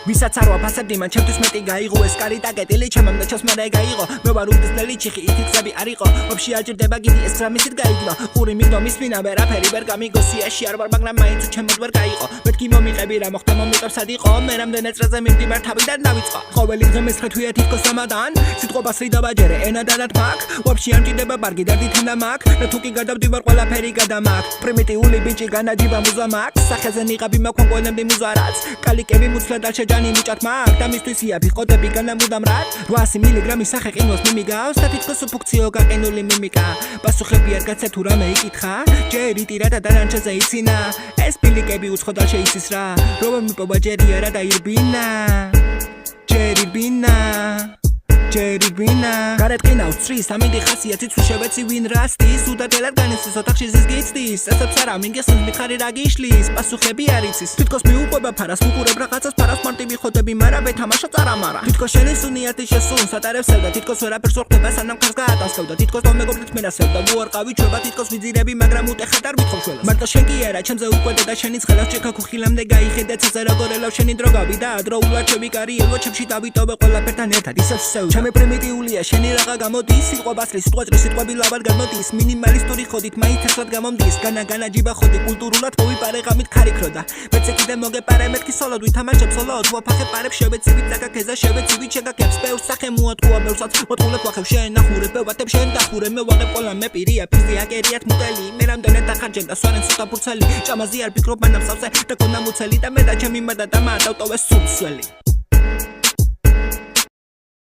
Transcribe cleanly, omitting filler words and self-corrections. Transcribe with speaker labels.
Speaker 1: ვისაც არ ვაფასებდი მან ჩემთვის მეტი გაიღო ეს კარი ტაკეტილი ჩემამდე ჩემს მერე გაიღო მე ვარ უდისლელი ჩიხი ითი გზები არ იყო ვაფშე აჭირდება გიდი ეს გრამისით გაიგნო ყური მიგდო მისმინა ვერაფერი ვერ გამიგო სიაში არ ვარ მაგრამ მაინც ჩემოდ ვერ გაიყო მეთქი მომიყები რა მოხდა მომიყევსად იყო მე რამდენ ეწრეზე მიმდივარ თავიდან დავიწყო ყოველი დღე მესხეთვია თითქოს ამადან სიტყვას რიდაბაჯერე ენა დანათ მაქ ვაფშე ამჭირდება ბარგი დარდით და მაქ მე თუკი გადავდივარ ყველაფერი გადამაქ პრიმიტიული ბიჭი განაჯიბა მუზა მაქ სახეზე ნიღაბი მაქვენ ყოლემდი მუზარაც კალიკები მუცლად არ შეჯანი მიჭათ მაქ და მისთვის იაფი ყოდები განამუდამ რად 800 მილიგრამის სახე ყინულს მიმიგავს და თითქოს უფუქციო გაყინული მიმიკა პასუხები არ გაცე თუ რამე იკითხა ჯერი ტირა და დანარჩენზე ცინა ეს პილიკები უცხოდალ შეიცის რა რომ მიპოვა ჯერი არა და ირბინა ჯერი ბინა ჯერი ბინა გარეთ ყინავს წრის ამინდი ხასიათით შევეცი ვინ რასტის უდადელად განიცდის ოთახში ზის გიცდის წესებს არა მინგესს მიხარი რა გიშლის პასუხები არ იცის თითქოს მიუყვება ფარას ვუყურებ რაღაცას ფარას მარტივი ხოდები მარა ვეთამაშო წარამარა თითქოს შენი სუნიათი შესუნს ატარებს და თითქოს ვერაფერს ვხდება სანამ ხარს გაატანსქევ და თითქოს მომეგობრით მენასევ და ვუარყავი ჩვება თითქოს ვიძირები მაგრამ უტეხეთ არ ვითხოვ შველას მარტო შენ კი არა ჩემზე უყვედე და შენი ცხელავს ჭექა ქუხილამდე გაიხედე ცეზე როგორ ელავ შენი დრო გავიდა ადროულად ჩემი კარი ელვა ჩემში დავიტოვე ყველაფერთან ერთად ისევ სევ მე პრიმიტიულია შენი რაღა გამოდის სიტყვა ბასრის სიტყვა ჭრის სიტყვები ლაბად გამოდის მინიმალისტური ხოდით მაინც ერთად გამომდის განაჯიბა ხოდი კულტურულად მოვიპარე ღამით ქარიქროდა მეცე კიდე მოგეპარე მეთქი სოლოდ ვითამაშებ სოლოდ ვაფახე პარებ შევეცივით ზაკაკეზე შევეცივით შეგაკებს ბევრს სახე მოატყუა ბევრსაც მოტყულებ ვახებ შენ ნახურებ ვატებ შენ დახურე მე ვაღებ ყველა მე პირია ფიზი აკერიათ მუტელი მე რამდენად ახარჯენ და სვარენ ცოტა ფურცელი ჭამაზი არ ფიქრობ მანამ სავსე და გონა მუცელი და მე და ჩემი მადა და მა დავტოვე სულსველი